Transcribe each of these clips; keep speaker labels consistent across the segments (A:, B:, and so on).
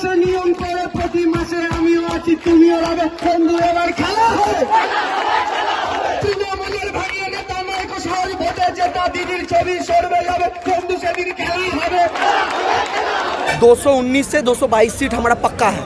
A: আসে নিয়ম করে প্রতি মাসে আমিও আছি তুমিও হবে বন্ধু এবার খেলা হবে তৃণমূলের ভাঙিয়ে নেতা নয় সহজ ভোটে যেটা দিদির ছবি সরবে যাবে বন্ধু সেদিন খেলা হবে
B: 219 से 222 सीट हमारा पक्का है।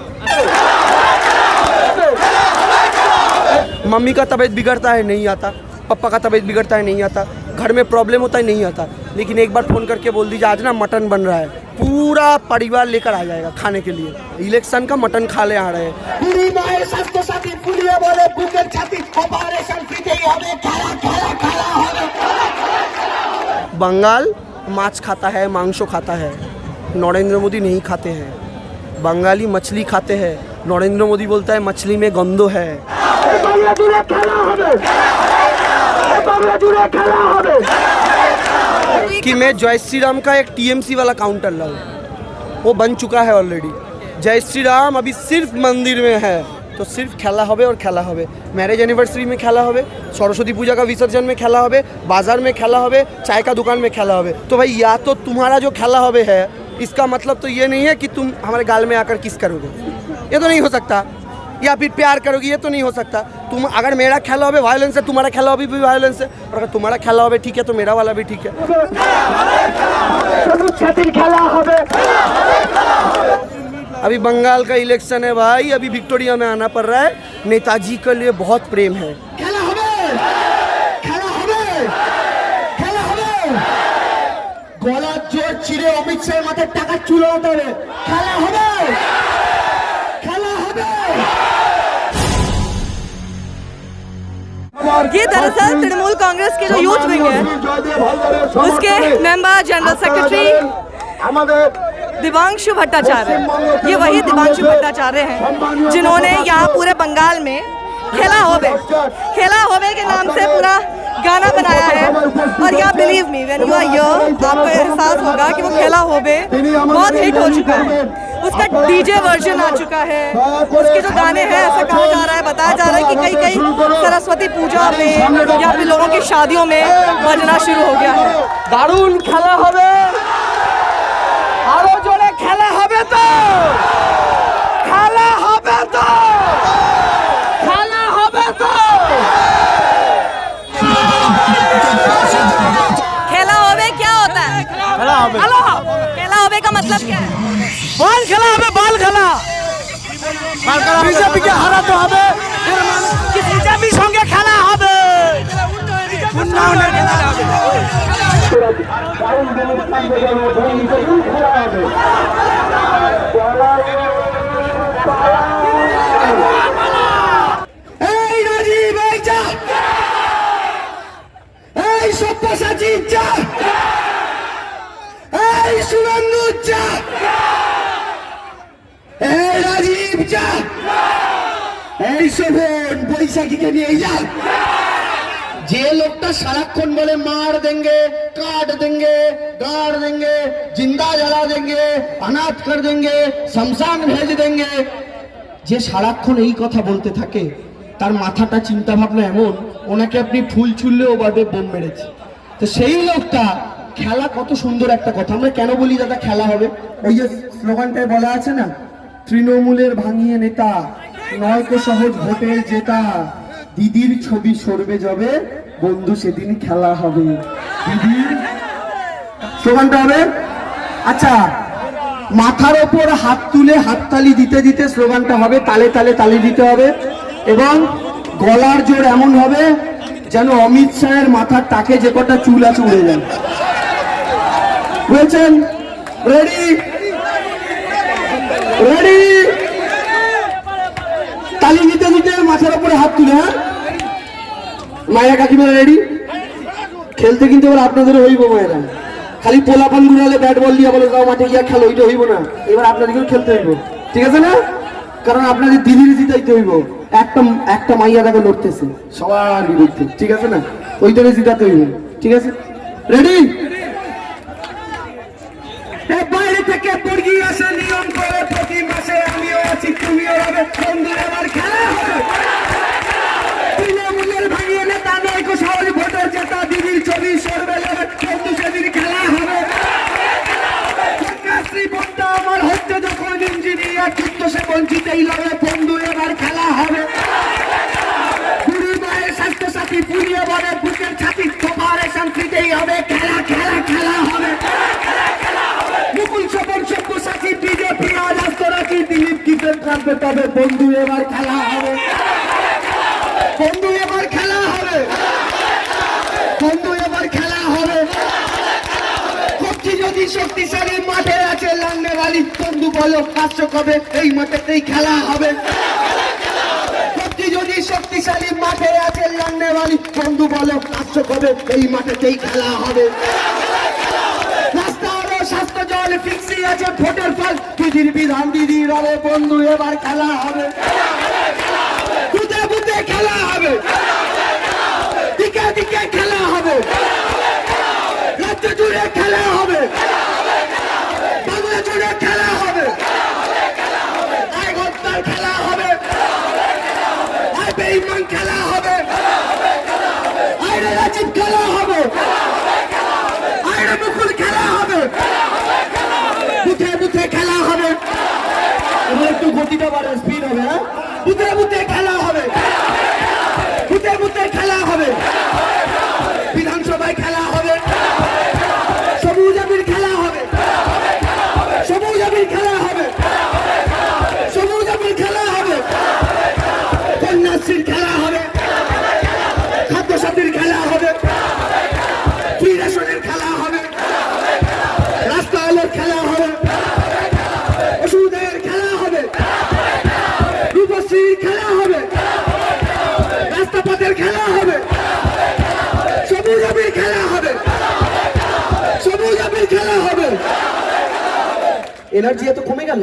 B: मम्मी का तबीयत बिगड़ता है नहीं आता, पापा का तबीयत बिगड़ता है नहीं आता, घर में प्रॉब्लम होता है नहीं आता, लेकिन एक बार फ़ोन करके बोल दीजिए आज ना मटन बन रहा है, पूरा परिवार लेकर आ जाएगा खाने के लिए। इलेक्शन का मटन खा ले आ रहे हैं।
A: बुढ़ी माয়ের স্বাস্থ্য সাথী ফুলিয়ে বলে বুকের ছাতি অপারেশন ফ্রিতেই হবে খেলা খেলা খেলা হবে।
B: बंगाल माछ खाता है, मांसो खाता है, नरेंद्र मोदी नहीं खाते हैं। बंगाली मछली खाते हैं, नरेंद्र मोदी बोलता है मछली में गंदो है। कि मैं जय श्री राम का एक टीएमसी वाला काउंटर लाऊं, वो बन चुका है ऑलरेडी। जय श्री राम अभी सिर्फ मंदिर में है, तो सिर्फ खेला होबे और खेला होबे। मैरिज एनिवर्सरी में खेला होबे, सरस्वती पूजा का विसर्जन में खेला होबे, बाजार में खेला होबे, चाय का दुकान में खेला होबे। तो भाई या तो तुम्हारा जो खेला होबे है इसका मतलब तो ये नहीं है कि तुम हमारे गाल में आकर किस करोगे, ये तो नहीं हो सकता, या फिर प्यार करोगे, ये तो नहीं हो सकता। तुम अगर मेरा खेला होबे वायलेंस है, तुम्हारा खेला होबे भी वायलेंस है, और अगर तुम्हारा खेला होबे ठीक है तो मेरा वाला भी ठीक है। अभी बंगाल का इलेक्शन है भाई, अभी विक्टोरिया में आना पड़ रहा है। नेताजी के लिए बहुत प्रेम है।
A: গলার জোর চিরে অমিত শাহের মাথায় টাকা চুলো হবে খেলা হবে খেলা হবে।
C: ये दरअसल तृणमूल कांग्रेस के जो यूथ विंग है उसके member general secretary Divanshu Bhattacharya, ये वही दिवांशु भट्टाचार्य हैं जिन्होंने यहाँ पूरे बंगाल में खेला होबे के नाम से पूरा गाना बनाया है। और या believe me when you are here आपको एहसास होगा कि वो खेला होबे बहुत हिट हो चुका है, उसका डीजे वर्जन आ चुका है, उसके जो गाने हैं ऐसा कहा जा रहा है, बताया जा रहा है कि कई कई सरस्वती पूजा में या फिर लोगों की शादियों में बजना शुरू हो गया है।
B: दारुण खेला होबे, आरो जोरे खेला होबे तो खेला होबे तो खेला होबे तो
C: खेला होबे क्या होता है?
B: खेला होबे,
C: खेला होबे का मतलब क्या है?
B: बाल खेला होबे, बाल खेला बीजेपी के हारा तो হবে, बीजेपी संगे खेला হবে, উন্নয়নের খেলা হবে।
A: এই রাজীব এই যা এই সব্যসাচী যা এই সুনন্দু যা এই রাজীব যা এই শোভন বৈশাখীকে নিয়ে যা। যে লোকটা সারাক্ষণ বলে মার দেंगे काट देंगे गाड़ देंगे जिंदा जला देंगे अनाथ कर देंगे शमशान भेज देंगे, যে সারাক্ষণ এই কথা বলতে থাকে তার মাথাটা চিন্তা ভাবনা এমন ওনাকে আপনি ফুল ছুঁড়লেও বাদে বোম মেরেছে। তো সেই লোকটা খেলা কত সুন্দর একটা কথা, আমরা কেন বলি দাদা খেলা হবে, ওই যে স্লোগানটায় বলা আছে না, তৃণমূলের ভাঙিয়ে নেতা নয়তো সহজ ভোটে জেতা, দিদির ছবি সরবে যাবে বন্ধু সেদিন খেলা হবে। দিদির স্লোগানটা হবে। আচ্ছা মাথার ওপর হাত তুলে হাততালি দিতে দিতে স্লোগানটা হবে, তালে তালে তালি দিতে হবে এবং গলার জোর এমন হবে যেন অমিত শাহের মাথার টাকে যে কটা চুল আছে উড়ে যায়। বুঝেছেন? রেডি রেডি, তালি দিতে দিতে মাথার ওপরে হাত তুলে। হ্যাঁ মায়েরা কাকিমারা রেডি? খেলতে কিন্তু এবার আপনাদের হইব মায়েরা, খালি পোলাপান গুড়ালে ব্যাট বল দিয়ে বলে যাও মাঠে গিয়া খেলো, ওইটা হইব না, এবার আপনাদেরকেও খেলতে হইব, ঠিক আছে না? কারণ আপনাদের দিদির জিতাইতে হইব। একটা মাইয়া দেখো লড়তেছে সবার বিরুদ্ধে, ঠিক আছে না? ওইটারে জিতাতে হইব, ঠিক আছে? রেডি? বাইরে থেকে মুরগি আসে নিয়ম করে প্রতি মাসে আমিও আছি তুমিও হবে বন্ধু আমার খেলা হবে। তৃণমূলের ভাঙিয়ে নেতা নয় সহজ ভোটে জেতা, দিদির ছবি সরবে যাবে বন্ধু সেদিন খেলা হবে। আমার হচ্ছে যখন ইঞ্জিনিয়ার নেতৃত্ব সে বঞ্চিত এই লড়ে বন্ধু এবার খেলা হবে বুড়ি মায়ের স্বাস্থ্যসাথী পুড়িয়ে বলে বুকের ছাতি তোমারে শান্তিতেই হবে খেলা খেলা খেলা হবে মুকুল সবর সব্যসাচী বিজেপি আজ আস্তরাচী দিলীপ কিপের থাকবে তবে বন্ধু এবার খেলা হবে বন্ধু এবার খেলা হবে বন্ধু এবার খেলা হবে কচ্ছি যদি শক্তিশালী মাঠে আছে লান্ডেওয়ালি বন্ধু বলো কাজটা কবে এই মাঠেতেই খেলা হবে কচ্ছি যদি শক্তিশালী মাঠে আছে লান্ডেওয়ালি বন্ধু বলো কাজটা কবে এই মাঠেতেই খেলা হবে রাস্তা আরো স্বাস্থ্য জল ফিক্সি আছে ভোটের ফল দিদির বিধান দিদির হবে বন্ধু এবার খেলা হবে বুথে বুথে খেলা হবে দিকে দিকে খেলা হবে রাজ্য জুড়ে খেলা হবে বাংলা জুড়ে খেলা হবে আয় গদ্দার খেলা হবে আয় বেঈমান খেলা হবে আয় রাজীব খেলা হবে আয় মুকুল খেলা হবে বুথে বুথে খেলা হবে এবার একটু গতিটা বাড়ে স্পিড হবে হ্যাঁ বুথে বুথে খেলা হবে বুথে বুথে খেলা হবে বিধানসভায় খেলা হবে সবুজ আবির খেলা হবে সবুজ আবির খেলা হবে সবুজ আবির খেলা হবে কন্যাশ্রীর খেলা হবে খাদ্যসাথীর খেলা হবে ফ্রি রেশনের খেলা হবে রাস্তা আলোর খেলা হবে ওষুধের খেলা হবে রূপশ্রীর খেলা হবে রাস্তাপথের খেলা হবে সবুজ আবির খেলা হবে সবুজ আবির খেলা হবে এনার্জি এত কমে গেল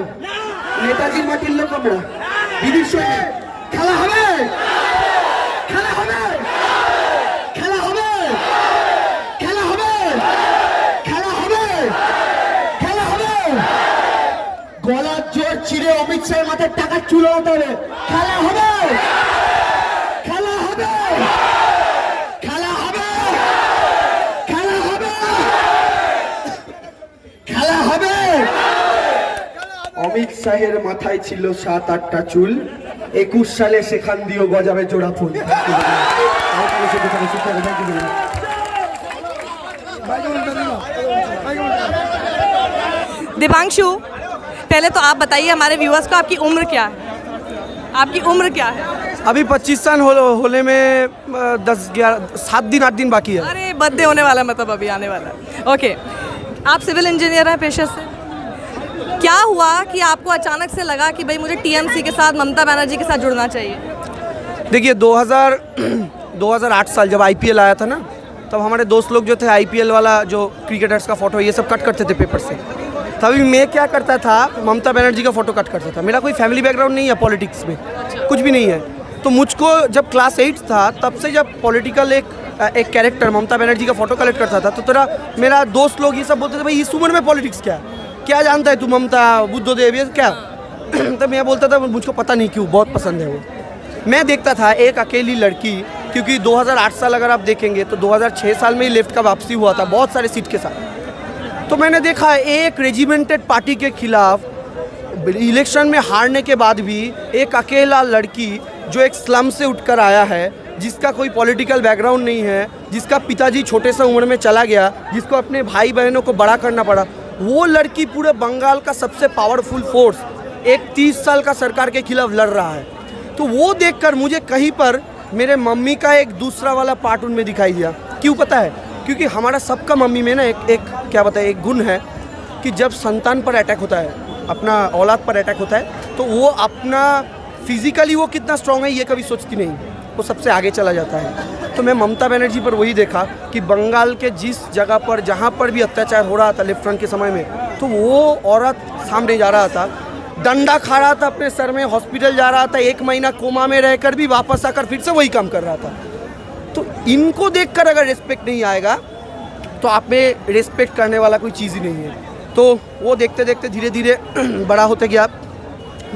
A: নেতাজির মাটির লোক আমরা দিদির সঙ্গে খেলা হবে খেলা হবে খেলা হবে খেলা হবে খেলা হবে খেলা হবে গলার জোর চিরে অমিত শাহের মাথায় টাকার চুল হতে হবে খেলা হবে খেলা হবে খেলা হবে খেলা হবে খেলা হবে অমিত শাহের মাথায় ছিল 7-8টা চুল 21 সালে সেখান দিয়েও গজাবে জোড়া ফুল
C: दिवांशु पहले तो आप बताइए हमारे व्यूअर्स को आपकी उम्र क्या है आपकी उम्र क्या है
B: अभी 25 साल होने में 7 दिन 8 दिन बाकी है
C: अरे बर्थडे होने वाला है, मतलब अभी आने वाला है। ओके आप सिविल इंजीनियर हैं पेशे से क्या हुआ कि आपको अचानक से लगा कि भाई मुझे टीएमसी के साथ ममता बनर्जी के साथ जुड़ना चाहिए
B: देखिए 2008 साल जब आईपीएल आया था ना तब हमारे दोस्त लोग जो थे आईपीएल वाला जो क्रिकेटर्स का फोटो ये सब कट करते थे पेपर से तभी मैं क्या करता था ममता बनर्जी का फोटो कट करता था मेरा कोई फैमिली बैकग्राउंड नहीं है पॉलिटिक्स में कुछ भी नहीं है तो मुझको जब क्लास 8 था तब से जब पॉलिटिकल एक कैरेक्टर ममता बनर्जी का फोटो कलेक्ट करता था तो तेरा मेरा दोस्त लोग ये सब बोलते थे भाई इस उम्र में पॉलिटिक्स क्या जानता है तू ममता बुद्धदेव ये क्या तो मैं बोलता था मुझको पता नहीं क्यों बहुत पसंद है वो मैं देखता था एक अकेली लड़की क्योंकि 2008 साल अगर आप देखेंगे तो 2006 साल में ही लेफ्ट का वापसी हुआ था बहुत सारे सीट के साथ तो मैंने देखा एक रेजिमेंटेड पार्टी के खिलाफ इलेक्शन में हारने के बाद भी एक अकेला लड़की जो एक स्लम से उठकर आया है जिसका कोई पॉलिटिकल बैकग्राउंड नहीं है जिसका पिताजी छोटे से उम्र में चला गया जिसको अपने भाई बहनों को बड़ा करना पड़ा वो लड़की पूरे बंगाल का सबसे पावरफुल फोर्स एक 30 साल का सरकार के खिलाफ लड़ रहा है तो वो देखकर मुझे कहीं पर मेरे मम्मी का एक दूसरा वाला पार्ट उनमें दिखाई दिया क्यों पता है क्योंकि हमारा सबका मम्मी में ना एक क्या बताए एक गुण है कि जब संतान पर अटैक होता है अपना औलाद पर अटैक होता है तो वो अपना फिजिकली वो कितना स्ट्रांग है ये कभी सोचती नहीं वो सबसे आगे चला जाता है तो मैं ममता बनर्जी पर वही देखा कि बंगाल के जिस जगह पर जहाँ पर भी अत्याचार हो रहा था लेफ्ट फ्रंट के समय में तो वो औरत सामने जा रहा था डंडा खा रहा था अपने सर में हॉस्पिटल जा रहा था 1 महीना कोमा में रहकर भी वापस आकर फिर से वही काम कर रहा था तो इनको देखकर अगर रिस्पेक्ट नहीं आएगा तो आप में रिस्पेक्ट करने वाला कोई चीज़ ही नहीं है तो वो देखते देखते धीरे धीरे बड़ा होते गया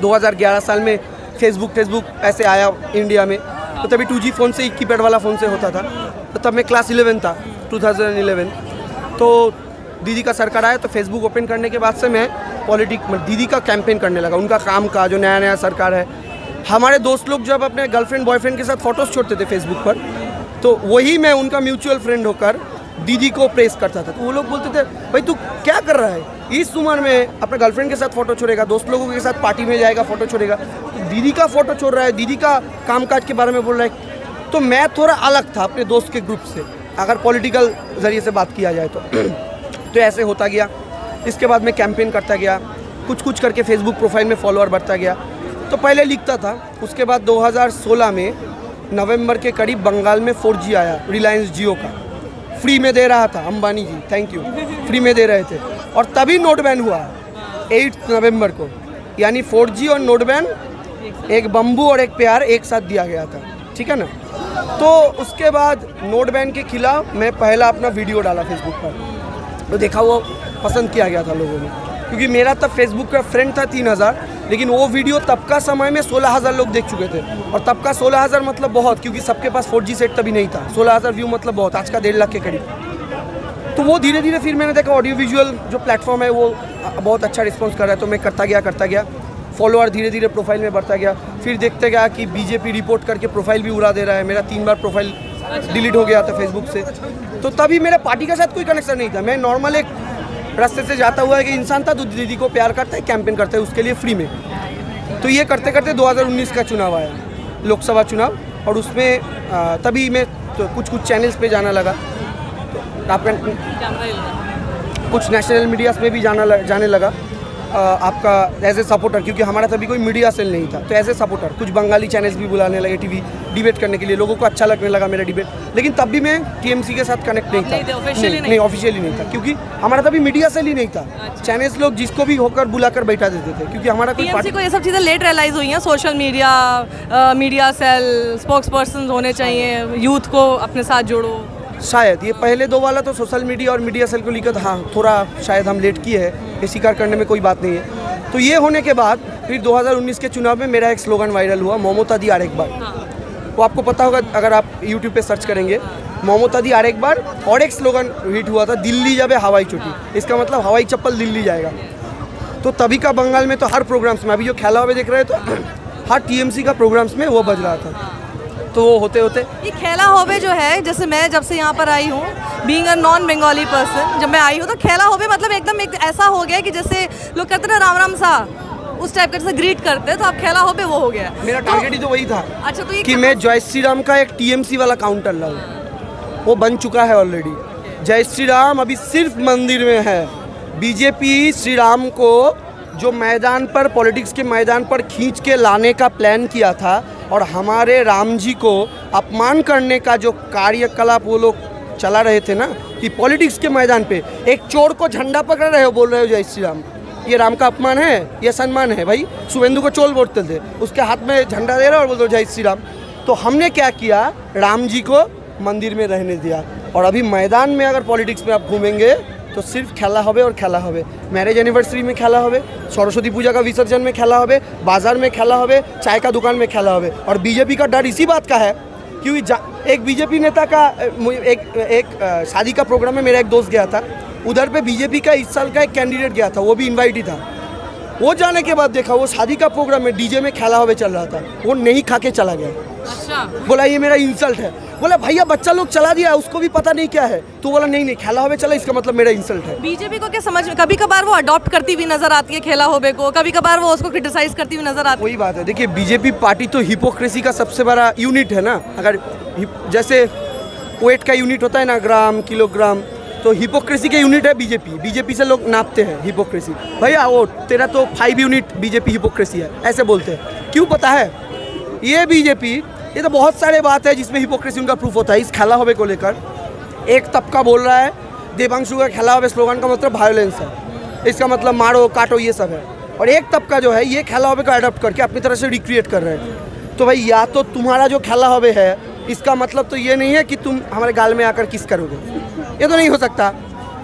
B: 2011 साल में फेसबुक ऐसे आया इंडिया में तो तभी 2G फ़ोन से कीपैड वाला फ़ोन से होता था तो तब मैं क्लास 11 था 2011 तो दीदी का सरकार आया तो फेसबुक ओपन करने के बाद से मैं दीदी का कैंपेन करने लगा, उनका काम का जो नया नया सरकार है। हमारे दोस्त लोग जब अपने गर्लफ्रेंड बॉयफ्रेंड के साथ फ़ोटोज़ छोड़ते थे फेसबुक पर, तो वही मैं उनका म्यूचुअल फ्रेंड होकर दीदी को प्रेस करता था। तो वो लोग बोलते थे भाई तू क्या कर रहा है, इस उम्र में अपने गर्लफ्रेंड के साथ फ़ोटो छोड़ेगा, दोस्त लोगों के साथ पार्टी में जाएगा फ़ोटो छोड़ेगा, तो दीदी का फ़ोटो छोड़ रहा है, दीदी का कामकाज के बारे में बोल रहा है। तो मैं थोड़ा अलग था अपने दोस्त के ग्रुप से, अगर पॉलिटिकल ज़रिए से बात किया जाए तो ऐसे होता गया। इसके बाद मैं कैंपेन करता गया, कुछ करके फेसबुक प्रोफाइल में फॉलोअर बढ़ता गया। तो पहले लिखता था, उसके बाद 2016 में नवंबर के करीब बंगाल में 4G आया, रिलायंस जियो का, फ्री में दे रहा था अंबानी जी, थैंक यू, फ्री में दे रहे थे। और तभी नोट बैन हुआ 8 नवंबर को, यानी 4G और नोट बैन, एक बम्बू और एक प्यार एक साथ दिया गया था, ठीक है ना। तो उसके बाद नोट बैन के खिलाफ मैं पहला अपना वीडियो डाला फेसबुक पर, तो देखा वो पसंद किया गया था लोगों ने, क्योंकि मेरा तब फेसबुक का फ्रेंड था 3000, लेकिन वो वीडियो तब का समय में 16000 लोग देख चुके थे। और तब का 16000 मतलब बहुत, क्योंकि सबके पास 4G सेट तभी नहीं था। 16000 व्यू मतलब बहुत, आज का 1.5 लाख के करीब। तो वो धीरे धीरे फिर मैंने देखा ऑडियो विजुअल जो प्लेटफॉर्म है वो बहुत अच्छा रिस्पॉन्स कर रहा है, तो मैं करता गया, फॉलोअर धीरे धीरे प्रोफाइल में बढ़ता गया। फिर देखते गया कि बीजेपी रिपोर्ट करके प्रोफाइल भी उड़ा दे रहा है, मेरा 3 बार प्रोफाइल डिलीट हो गया था फेसबुक से। तो तभी मेरे पार्टी के साथ कोई कनेक्शन नहीं था, मैं नॉर्मल एक रास्ते से जाता हुआ एक इंसान था, तो दीदी को प्यार करता है, कैंपेन करता है उसके लिए फ्री में। तो ये करते करते 2019 का चुनाव आया, लोकसभा चुनाव, और उसमें तभी मैं तो कुछ चैनल्स पे जाना लगा, तो आपका कुछ नेशनल मीडियाज़ में भी जाने लगा आपका एज ए सपोर्टर, क्योंकि हमारा तभी कोई मीडिया सेल नहीं था। तो एज ए सपोर्टर कुछ बंगाली चैनल्स भी बुलाने लगे टीवी डिबेट करने के लिए, लोगों को अच्छा लगने लगा मेरा डिबेट। लेकिन तब भी मैं टीएमसी के साथ कनेक्ट नहीं था, नहीं ऑफिशियली नहीं था, क्योंकि हमारा तभी मीडिया सेल ही नहीं था। चैनल्स लोग जिसको भी होकर बुलाकर बैठा देते थे, क्योंकि हमारा कोई
C: टीएमसी को ये सब चीज़ें लेट रियलाइज हुई हैं, social media, media cell, spokesperson होने चाहिए, यूथ को अपने साथ जोड़ो।
B: शायद ये पहले 2 वाला तो सोशल मीडिया और मीडिया सेल को लेकर हाँ थोड़ा शायद हम लेट किए हैं, ये स्वीकार करने में कोई बात नहीं है। तो ये होने के बाद फिर 2019 के चुनाव में मेरा एक स्लोगन वायरल हुआ, ममता दी आर एक बार। वो आपको पता होगा अगर आप यूट्यूब पे सर्च करेंगे, ममता दी आर एक बार। और एक स्लोगन हिट हुआ था, दिल्ली जाबे हवाई चोटी, इसका मतलब हवाई चप्पल दिल्ली जाएगा। तो तभी का बंगाल में तो हर प्रोग्राम्स में, अभी जो खेला हुए देख रहे हैं तो हर टीएमसी का प्रोग्राम्स में वो बज रहा था। तो वो होते ये
C: खेला होबे जो है, जैसे मैं जब से यहाँ पर आई हूँ, being a non Bengali person, जब मैं आई हूँ तो खेला होबे मतलब एकदम एक ऐसा हो गया कि जैसे लोग कहते हैं ना राम राम सा, उस टाइप का जैसे ग्रीट करते हैं, तो आप खेला होबे वो हो गया।
B: मेरा टारगेट ही तो वही था।
C: अच्छा, तो ये
B: कि मैं जय श्री राम का एक टीएमसी वाला काउंटर लाऊं, वो बन चुका है ऑलरेडी। जय श्री राम अभी सिर्फ मंदिर में है। बीजेपी श्री राम को जो मैदान पर, पॉलिटिक्स के मैदान पर खींच के लाने का प्लान किया था, और हमारे राम जी को अपमान करने का जो कार्यकलाप वो लोग चला रहे थे ना, कि पॉलिटिक्स के मैदान पे एक चोर को झंडा पकड़ रहे हो, बोल रहे हो जय श्री राम, ये राम का अपमान है, ये सम्मान है? भाई शुभेंदु को चोर बोलते थे, उसके हाथ में झंडा दे रहे हो और बोल रहे हो जय श्री राम। तो हमने क्या किया, राम जी को मंदिर में रहने दिया। और अभी मैदान में अगर पॉलिटिक्स में आप घूमेंगे तो सिर्फ खेला होबे और खेला होबे। मैरिज एनिवर्सरी में खेला होबे, सरस्वती पूजा का विसर्जन में खेला होबे, बाजार में खेला होबे, चाय का दुकान में खेला होबे। और बीजेपी का डर इसी बात का है, क्योंकि एक बीजेपी नेता का एक शादी का प्रोग्राम में मेरा एक दोस्त गया था, उधर पे बीजेपी का इस साल का एक कैंडिडेट गया था, वो भी इन्वाइट ही था। वो जाने के बाद देखा वो शादी का प्रोग्राम में डीजे में खेला होबे चल रहा था, वो नहीं खा के चला गया।
C: अच्छा,
B: बोला ये मेरा इंसल्ट है। बोला भैया बच्चा लोग चला दिया, उसको भी पता नहीं क्या है। तो बोला नहीं खेला होबे चला, इसका मतलब मेरा इंसल्ट है।
C: बीजेपी को क्या समझ में, कभी कभार वो अडॉप्ट करती हुई नजर आती है खेला होबे को, कभी कभार वो उसको क्रिटिसाइज करती हुई नजर आती है।
B: वही बात है, देखिए बीजेपी पार्टी तो हिपोक्रेसी का सबसे बड़ा यूनिट है ना। अगर जैसे वेट का यूनिट होता है ना, ग्राम किलोग्राम, तो हिपोक्रेसी के यूनिट है बीजेपी। बीजेपी से लोग नापते हैं हिपोक्रेसी, भैया वो तेरा तो 5 यूनिट बीजेपी हिपोक्रेसी है, ऐसे बोलते हैं। क्यों पता है, ये बीजेपी, ये तो बहुत सारे बात है जिसमें हिपोक्रेसी उनका प्रूफ होता है। इस खेला होबे को लेकर एक तबका बोल रहा है देवांशु का खेला होबे स्लोगन का मतलब वायोलेंस है, इसका मतलब मारो काटो ये सब है। और एक तबका जो है ये खेला होबे को अडॉप्ट करके अपनी तरह से रिक्रिएट कर रहे हैं। तो भाई या तो तुम्हारा जो खेला होबे है इसका मतलब तो ये नहीं है कि तुम हमारे गाल में आकर किस करोगे, ये तो नहीं हो सकता,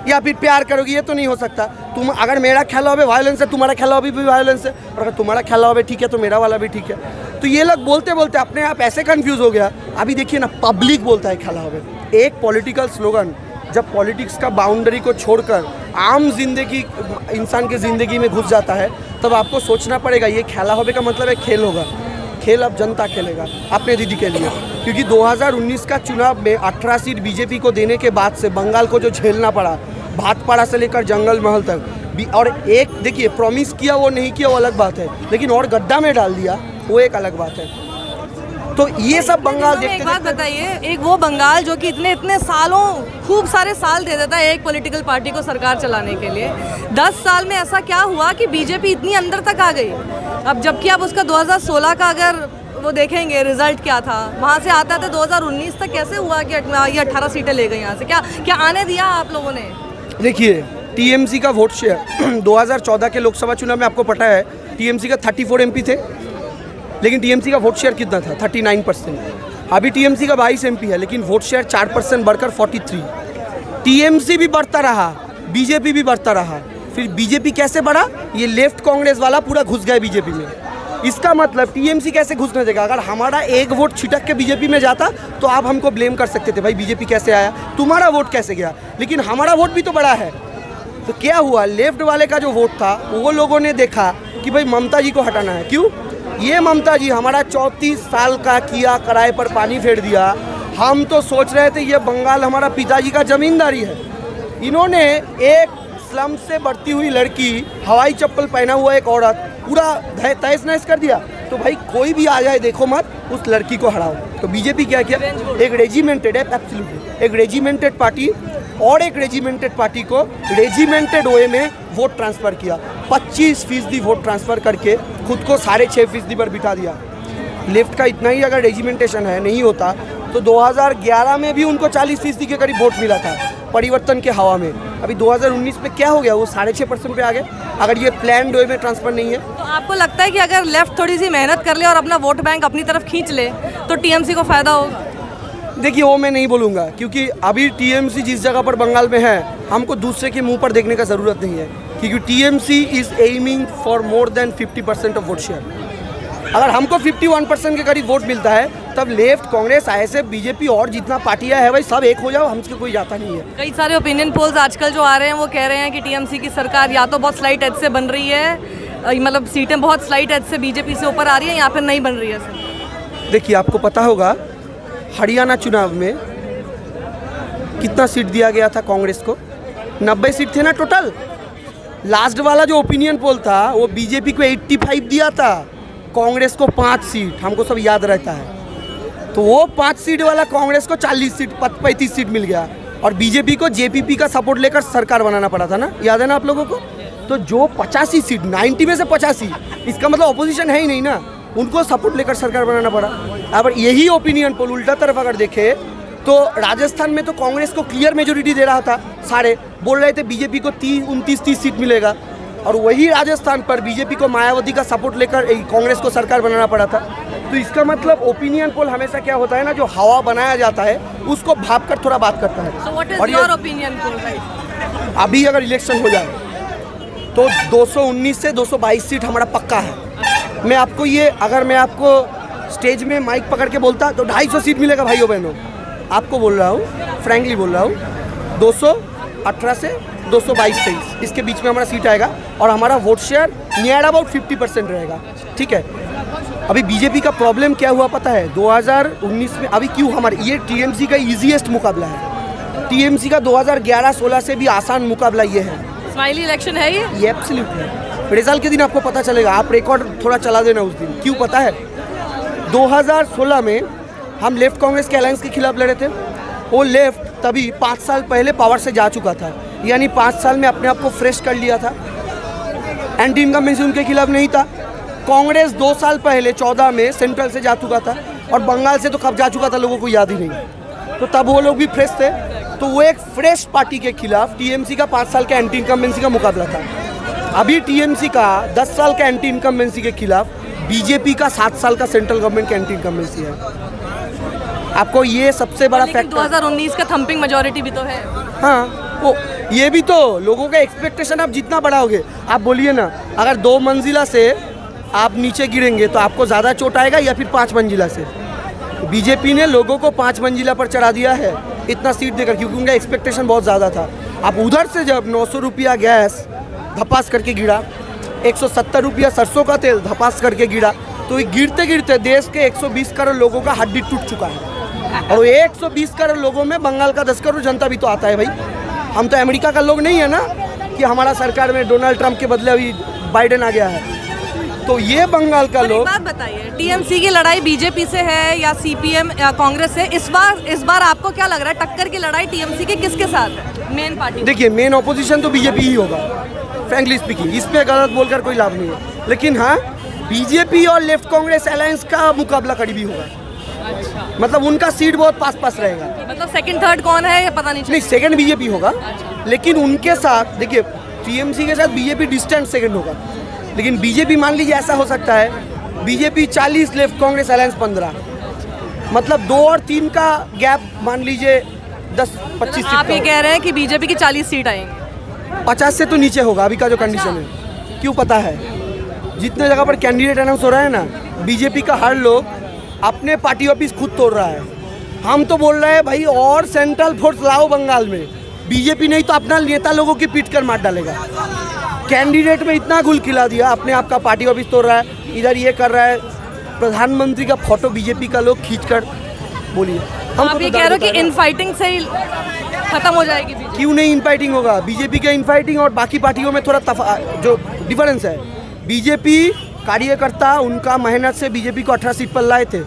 B: या फिर प्यार करोगे, ये तो नहीं हो सकता। तुम अगर मेरा खेला होबे वायलेंस है, तुम्हारा खेला होबे भी वायलेंस है, और अगर तुम्हारा खेला होबे ठीक है तो मेरा वाला भी ठीक है। तो ये लोग बोलते बोलते अपने आप ऐसे कंफ्यूज हो गया। अभी देखिए ना, पब्लिक बोलता है खेला होबे। एक पॉलिटिकल स्लोगन जब पॉलिटिक्स का बाउंड्री को छोड़कर आम जिंदगी इंसान की ज़िंदगी में घुस जाता है, तब आपको सोचना पड़ेगा ये खेला होने का मतलब है खेल होगा। खेल अब जनता खेलेगा अपने दीदी के लिए, क्योंकि 2019 का चुनाव में 18 सीट बीजेपी को देने के बाद से बंगाल को जो झेलना पड़ा, भातपाड़ा से लेकर जंगल महल तक, और एक देखिए प्रॉमिस किया वो नहीं किया वो अलग बात है, लेकिन और गड्ढा में डाल दिया वो एक अलग बात है। तो ये सब बंगाल देखते
C: एक बात बताइए, एक वो बंगाल जो कि इतने सालों खूब सारे साल दे देता है एक पॉलिटिकल पार्टी को सरकार चलाने के लिए, 10 साल में ऐसा क्या हुआ कि बीजेपी इतनी अंदर तक आ गई? अब जबकि आप उसका 2016 का अगर वो देखेंगे रिजल्ट क्या था, वहाँ से आता था 2019 तक कैसे हुआ कि ये 18 सीटें ले गई यहाँ से? क्या आने दिया आप लोगों ने?
B: देखिए टीएमसी का वोट शेयर 2014 के लोकसभा चुनाव में आपको पता है टीएमसी का 34 एमपी थे, लेकिन टीएमसी का वोट शेयर कितना था? 39%। अभी टीएमसी का 22 एमपी है, लेकिन वोट शेयर 4% बढ़कर 43। टीएमसी भी बढ़ता रहा, बीजेपी भी बढ़ता रहा। फिर बीजेपी कैसे बढ़ा? ये लेफ्ट कांग्रेस वाला पूरा घुस गया बीजेपी में। इसका मतलब टीएमसी कैसे घुसने देगा? अगर हमारा एक वोट छिटक के बीजेपी में जाता तो आप हमको ब्लेम कर सकते थे, भाई बीजेपी कैसे आया, तुम्हारा वोट कैसे गया, लेकिन हमारा वोट भी तो बड़ा है। तो क्या हुआ, लेफ्ट वाले का जो वोट था वो लोगों ने देखा कि भाई ममता जी को हटाना है। क्यों? ये ममता जी हमारा 34 साल का किया कराए पर पानी फेर दिया। हम तो सोच रहे थे ये बंगाल हमारा पिताजी का जमींदारी है। इन्होंने एक स्लम से बढ़ती हुई लड़की, हवाई चप्पल पहना हुआ एक औरत, पूरा तहस नहस कर दिया। तो भाई कोई भी आ जाए देखो मत, उस लड़की को हराओ। तो बीजेपी क्या किया? एक रेजिमेंटेड है, एब्सोल्युटली एक रेजिमेंटेड पार्टी और एक रेजिमेंटेड पार्टी को रेजिमेंटेड वे में वोट ट्रांसफ़र किया। 25% वोट ट्रांसफ़र करके खुद को 6.5% पर बिठा दिया। लेफ्ट का इतना ही अगर रेजिमेंटेशन है नहीं होता तो 2011 में भी उनको 40% के करीब वोट मिला था परिवर्तन के हवा में। अभी 2019 में क्या हो गया, वो 6.5% पे आ गए, अगर ये प्लान वे में ट्रांसफ़र नहीं है।
C: तो आपको लगता है कि अगर लेफ्ट थोड़ी सी मेहनत कर ले और अपना वोट बैंक अपनी तरफ खींच ले तो टीएमसी को फ़ायदा होगा?
B: देखिए वो मैं नहीं बोलूँगा, क्योंकि अभी टीएमसी जिस जगह पर बंगाल में है, हमको दूसरे के मुंह पर देखने का ज़रूरत नहीं है, क्योंकि TMC is aiming for more than 50% of vote share. अगर हमको 51% के करीब वोट मिलता है, तब लेफ्ट, कांग्रेस, आईएसएफ, बीजेपी और जितना पार्टियां हैं भाई सब एक हो जाओ, हमसे कोई जाता नहीं है।
C: कई सारे ओपिनियन पोल्स आजकल जो आ रहे हैं वो कह रहे हैं कि टीएमसी की सरकार या तो बहुत स्लाइट एज से बन रही है, मतलब सीटें बहुत स्लाइट एज से बीजेपी से ऊपर आ रही है, या फिर नहीं बन रही है। सर
B: देखिए आपको पता होगा हरियाणा चुनाव में कितना सीट दिया गया था कांग्रेस को? 90 सीट थे ना टोटल। लास्ट वाला जो ओपिनियन पोल था वो बीजेपी को 85 दिया था, कांग्रेस को 5 सीट, हमको सब याद रहता है। तो वो 5 सीट वाला कांग्रेस को 40 सीट 35 सीट मिल गया, और बीजेपी को जेपीपी का सपोर्ट लेकर सरकार बनाना पड़ा था ना, याद है ना आप लोगों को? तो जो 85 सीट 90 में से 85, इसका मतलब अपोजिशन है ही नहीं ना, उनको सपोर्ट लेकर सरकार बनाना पड़ा। अब यही ओपिनियन पोल उल्टा तरफ अगर देखे तो राजस्थान में तो कांग्रेस को क्लियर मेजोरिटी दे रहा था, सारे बोल रहे थे बीजेपी को 29-30 सीट मिलेगा, और वही राजस्थान पर बीजेपी को मायावती का सपोर्ट लेकर कांग्रेस को सरकार बनाना पड़ा था। तो इसका मतलब ओपिनियन पोल हमेशा क्या होता है ना, जो हवा बनाया जाता है उसको भाप कर थोड़ा बात करता है।
C: So what is your opinion पोल?
B: अभी अगर इलेक्शन हो जाए तो 219 से 222 सीट हमारा पक्का है। मैं आपको ये, अगर मैं आपको स्टेज में माइक पकड़ के बोलता तो 250 सीट मिलेगा भाइयों बहनों, आपको बोल रहा हूँ, फ्रैंकली बोल रहा हूँ। 218 से 222-23 इसके बीच में हमारा सीट आएगा, और हमारा वोट शेयर नियर अबाउट 50% रहेगा। ठीक है। अभी बीजेपी का प्रॉब्लम क्या हुआ पता है? 2019 में अभी क्यों हमारे, ये टीएमसी का ईजीएस्ट मुकाबला है। टीएमसी का 2011-16 से भी आसान मुकाबला ये है।
C: स्माइली इलेक्शन है ये
B: एब्सोल्युटली है। रिजल्ट के दिन आपको पता चलेगा, आप रिकॉर्ड थोड़ा चला देना उस दिन। क्यों पता है? 2016 में हम लेफ्ट कांग्रेस के अलायंस के खिलाफ लड़े थे। वो लेफ्ट तभी 5 साल पहले पावर से जा चुका था, यानी 5 साल में अपने आप को फ्रेश कर लिया था। एंटी इनकम्बेंसी उनके खिलाफ नहीं था। कांग्रेस 2 साल पहले 14 में सेंट्रल से जा चुका था, और बंगाल से तो कब जा चुका था लोगों को याद ही नहीं। तो तब वो लोग भी फ्रेश थे। तो वो एक फ्रेश पार्टी के खिलाफ टीएमसी का 5 साल का एंटी इनकम्बेंसी का मुकाबला था। अभी टीएमसी का 10 साल का एंटी इनकम्बेंसी के खिलाफ बीजेपी का 7 साल का सेंट्रल गवर्नमेंट का एंटी इनकम्बेंसी है। आपको ये सबसे बड़ा फैक्टर,
C: 2019 का थम्पिंग मेजोरिटी भी तो है।
B: हाँ, वो ये भी तो लोगों का एक्सपेक्टेशन आप जितना बढ़ाओगे, आप बोलिए ना, अगर 2 मंजिला से आप नीचे गिरेंगे तो आपको ज़्यादा चोट आएगा या फिर 5 मंजिला से? बीजेपी ने लोगों को 5 मंजिला पर चढ़ा दिया है, इतना सीट देकर, क्योंकि उनका एक्सपेक्टेशन बहुत ज़्यादा था। अब उधर से जब 900 रुपया गैस धपास करके गिरा, 170 रुपया सरसों का तेल धपास करके गिरा, तो ये गिरते गिरते देश के 120 करोड़ लोगों का हड्डी टूट चुका है। और 120 करोड़ लोगों में बंगाल का 10 करोड़ जनता भी तो आता है भाई। हम तो अमेरिका का लोग नहीं है ना कि हमारा सरकार में डोनाल्ड ट्रंप के बदले अभी बाइडेन आ गया है। तो ये बंगाल का लोग।
C: बात बताइए, टीएमसी की लड़ाई बीजेपी से है या सीपीएम या कांग्रेस से? इस बार आपको क्या लग रहा है, टक्कर की लड़ाई टीएमसी के किसके साथ है? मेन पार्टी
B: देखिए, मेन ऑपोजिशन तो बीजेपी ही होगा, फ्रैंकली स्पीकिंग। इस पे गलत बोलकर कोई लाभ नहीं है। लेकिन हाँ, बीजेपी और लेफ्ट कांग्रेस अलायंस का मुकाबला करीबी होगा।
C: अच्छा,
B: मतलब उनका सीट बहुत पास रहेगा।
C: मतलब सेकंड थर्ड कौन है ये पता नहीं
B: सेकंड बीजेपी होगा। लेकिन उनके साथ देखिए, टीएमसी के साथ बीजेपी डिस्टेंट सेकंड होगा। लेकिन बीजेपी मान लीजिए ऐसा हो सकता है, बीजेपी 40, लेफ्ट कांग्रेस अलायंस 15, मतलब 2 और 3 का गैप मान लीजिए 10-25 सीट।
C: आप ये कह रहे हैं कि बीजेपी की 40 सीट आएंगी?
B: 50 से तो नीचे होगा अभी का जो कंडीशन है। क्यों पता है, जितने जगह पर कैंडिडेट अनाउंस हो रहा है ना, बीजेपी का हर लोग अपने पार्टी ऑफिस खुद तोड़ रहा है। हम तो बोल रहे हैं भाई और सेंट्रल फोर्स लाओ बंगाल में, बीजेपी नहीं तो अपना नेता लोगों की पीट कर मार डालेगा। कैंडिडेट में इतना गुल खिला दिया, अपने आप का पार्टी ऑफिस तोड़ रहा है, इधर ये कर रहा है, प्रधानमंत्री का फोटो बीजेपी का लोग खींचकर। बोलिए, हम
C: आप ये कह रहे हो कि इनफाइटिंग से ही खत्म हो जाएगी बीजेपी?
B: क्यों नहीं इनफाइटिंग होगा? बीजेपी का इनफाइटिंग और बाकी पार्टियों में थोड़ा जो डिफरेंस है। बीजेपी कार्यकर्ता उनका मेहनत से बीजेपी को 18 सीट पर लाए थे।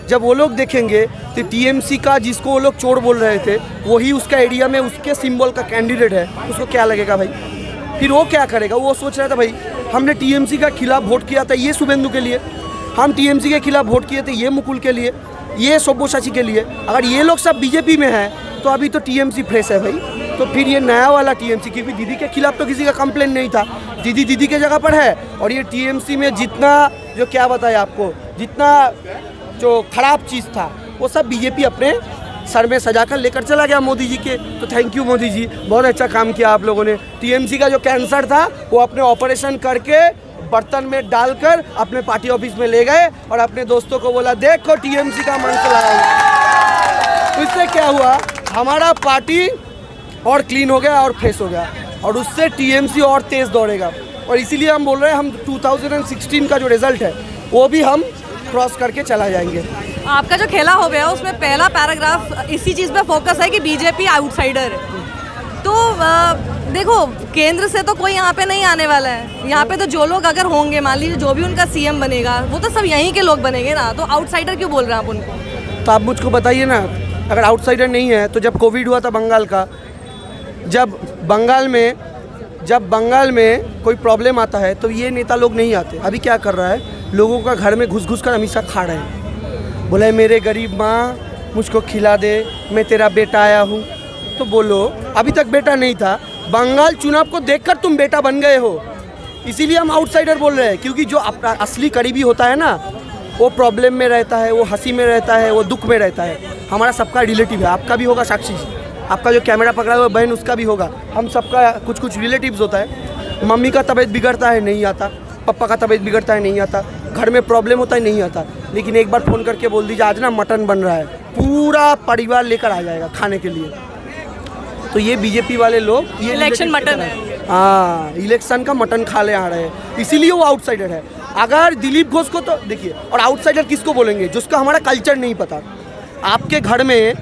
B: जब वो लोग देखेंगे तो टीएमसी का, जिसको वो लोग चोर बोल रहे थे, वही उसका एरिया में उसके सिंबल का कैंडिडेट है, उसको क्या लगेगा भाई? फिर वो क्या करेगा? वो सोच रहा था भाई हमने टीएमसी का खिलाफ वोट किया था ये शुभेंदु के लिए, हम टीएमसी के खिलाफ वोट किए थे ये मुकुल के लिए, ये सब्यसाची के लिए। अगर ये लोग सब बीजेपी में हैं तो अभी तो टीएमसी फ्रेश है भाई। तो फिर ये नया वाला टीएमसी, क्योंकि दीदी के खिलाफ तो किसी का कंप्लेन नहीं था, दीदी के जगह पर है। और ये टीएमसी में जितना जो क्या बताए आपको, जितना जो खराब चीज़ था वो सब बीजेपी अपने सर में सजा कर लेकर चला गया मोदी जी के। तो थैंक यू मोदी जी, बहुत अच्छा काम किया आप लोगों ने। टीएमसी का जो कैंसर था वो अपने ऑपरेशन करके बर्तन में डालकर अपने पार्टी ऑफिस में ले गए और अपने दोस्तों को बोला देखो टीएमसी का मंच लाया। तो इससे क्या हुआ, हमारा पार्टी और क्लीन हो गया और फ्रेश हो गया, और उससे टीएमसी और तेज़ दौड़ेगा। और इसीलिए हम बोल रहे हैं हम 2016 का जो रिजल्ट है वो भी हम क्रॉस करके चला जाएंगे।
C: आपका जो खेला हो गया उसमें पहला पैराग्राफ इसी चीज़ पे फोकस है कि बीजेपी आउटसाइडर है। तो देखो, केंद्र से तो कोई यहाँ पे नहीं आने वाला है। यहाँ पे तो जो लोग अगर होंगे, मान लीजिए जो भी उनका सीएम बनेगा, वो तो सब यहीं के लोग बनेंगे ना। तो आउटसाइडर क्यों बोल रहे हैं आप उनको?
B: तो आप मुझको बताइए ना, अगर आउटसाइडर नहीं है तो जब कोविड हुआ था बंगाल का, जब बंगाल में कोई प्रॉब्लम आता है तो ये नेता लोग नहीं आते। अभी क्या कर रहा है, लोगों का घर में घुस कर हमेशा खा रहे हैं। बोले मेरे गरीब माँ मुझको खिला दे, मैं तेरा बेटा आया हूँ। तो बोलो, अभी तक बेटा नहीं था, बंगाल चुनाव को देखकर तुम बेटा बन गए हो। इसीलिए हम आउटसाइडर बोल रहे हैं, क्योंकि जो अपना असली करीबी होता है ना, वो प्रॉब्लम में रहता है, वो हंसी में रहता है, वो दुख में रहता है। हमारा सबका रिलेटिव है, आपका भी होगा साक्षी, आपका जो कैमरा पकड़ा हुआ बहन उसका भी होगा, हम सबका कुछ रिलेटिव्स होता है। मम्मी का तबीयत बिगड़ता है नहीं आता, पापा का तबीयत बिगड़ता है नहीं आता, घर में प्रॉब्लम होता है नहीं आता। लेकिन एक बार फ़ोन करके बोल दीजिए आज ना मटन बन रहा है, पूरा परिवार लेकर आ जाएगा खाने के लिए। तो ये बीजेपी वाले लोग, ये
C: इलेक्शन मटन है।
B: हाँ, इलेक्शन का मटन खा ले आ रहे हैं, इसीलिए वो आउटसाइडर है। अगर दिलीप घोष को तो देखिए, और आउटसाइडर किसको बोलेंगे, जिसका हमारा कल्चर नहीं पता। आपके घर में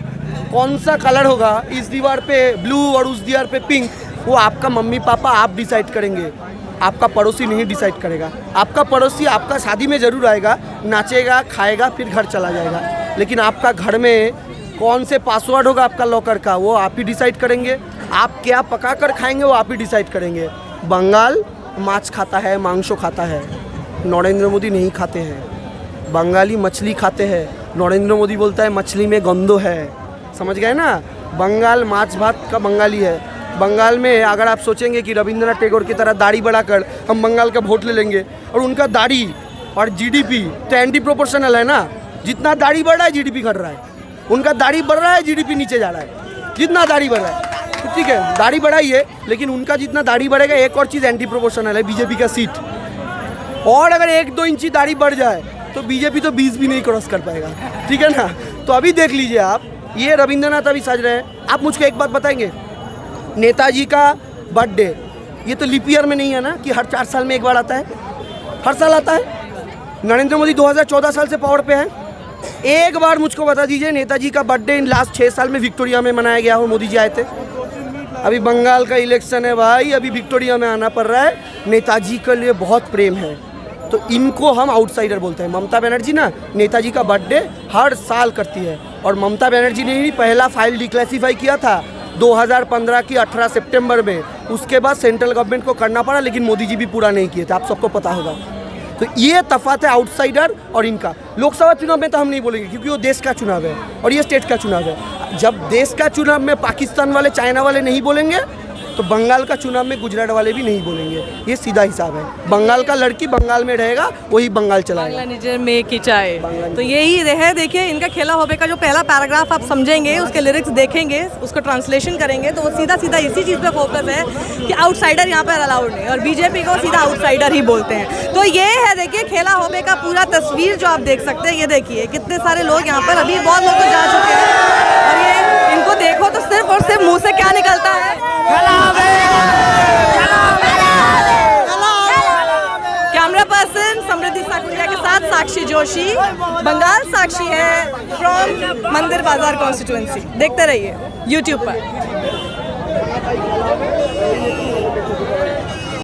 B: कौन सा कलर होगा, इस दीवार पे ब्लू और उस दीवार पे पिंक, वो आपका मम्मी पापा आप डिसाइड करेंगे, आपका पड़ोसी नहीं डिसाइड करेगा। आपका पड़ोसी आपका शादी में ज़रूर आएगा, नाचेगा, खाएगा, फिर घर चला जाएगा। लेकिन आपका घर में कौन से पासवर्ड होगा आपका लॉकर का, वो आप ही डिसाइड करेंगे। आप क्या पका कर खाएंगे वो आप ही डिसाइड करेंगे। बंगाल माछ खाता है, मांसो खाता है, नरेंद्र मोदी नहीं खाते हैं। बंगाली मछली खाते हैं, नरेंद्र मोदी बोलता है मछली में गंदो है। समझ गए ना, बंगाल माछ भात का बंगाली है। बंगाल में अगर आप सोचेंगे कि रविंद्रनाथ टैगोर की तरह दाढ़ी बढ़ाकर हम बंगाल का वोट ले लेंगे, और उनका दाढ़ी और जीडीपी तो एंटी प्रोपोर्शनल है ना, जितना दाढ़ी बढ़ रहा है जीडीपी घट रहा है। उनका दाढ़ी बढ़ रहा है, जीडीपी नीचे जा रहा है। जितना दाढ़ी बढ़ रहा है तो ठीक है, दाढ़ी बढ़ाइए, लेकिन उनका जितना दाढ़ी बढ़ेगा, एक और चीज़ एंटी प्रोपोर्शनल है बीजेपी का सीट। और अगर 1-2 इंची दाढ़ी बढ़ जाए तो बीजेपी तो 20 भी नहीं क्रॉस कर पाएगा, ठीक है ना। तो अभी देख लीजिए आप, ये रविंद्रनाथ अभी सज रहे हैं, आप मुझको एक बात बताएंगे, नेताजी का बर्थडे ये तो लीप ईयर में नहीं है ना कि हर 4 साल में एक बार आता है, हर साल आता है। नरेंद्र मोदी 2014 साल से पावर पे है, एक बार मुझको बता दीजिए नेताजी का बर्थडे इन लास्ट 6 साल में विक्टोरिया में मनाया गया हो, मोदी जी आए थे। अभी बंगाल का इलेक्शन है भाई, अभी विक्टोरिया में आना पड़ रहा है। नेताजी के लिए बहुत प्रेम है, तो इनको हम आउटसाइडर बोलते हैं। ममता बनर्जी ना नेताजी का बर्थडे हर साल करती है, और ममता बनर्जी ने ही पहला फाइल डिक्लासिफाई किया था 2015 की 18 सितंबर में। उसके बाद सेंट्रल गवर्नमेंट को करना पड़ा, लेकिन मोदी जी भी पूरा नहीं किए थे, आप सबको पता होगा। तो ये तफात है आउटसाइडर और इनका। लोकसभा चुनाव में तो हम नहीं बोलेंगे क्योंकि वो देश का चुनाव है और ये स्टेट का चुनाव है। जब देश का चुनाव में पाकिस्तान वाले, चाइना वाले नहीं बोलेंगे, तो बंगाल का चुनाव में गुजरात वाले भी नहीं बोलेंगे। ये सीधा हिसाब है। बंगाल का लड़की बंगाल में रहेगा, वही बंगाल चलाएगा।
C: बांग्ला निजर में की चाय, तो यही है। देखिए इनका खेला होबे का जो पहला पैराग्राफ आप समझेंगे, उसके लिरिक्स देखेंगे, उसको ट्रांसलेशन करेंगे, तो वो सीधा सीधा इसी चीज़ पे फोकस है कि आउटसाइडर यहाँ पर अलाउड नहीं, और बीजेपी को सीधा आउटसाइडर ही बोलते हैं। तो ये है, देखिए खेला होबे का पूरा तस्वीर जो आप देख सकते हैं। ये देखिए कितने सारे लोग यहाँ पर, अभी बहुत लोग तो जा चुके हैं, और ये इनको देखो तो सिर्फ और सिर्फ मुँह से क्या निकलता है, कैमरा पर्सन समृद्धि साकुलिया के साथ साक्षी जोशी, बंगाल साक्षी है फ्रॉम मंदिर बाजार कॉन्स्टिट्यूएंसी। देखते रहिए YouTube पर।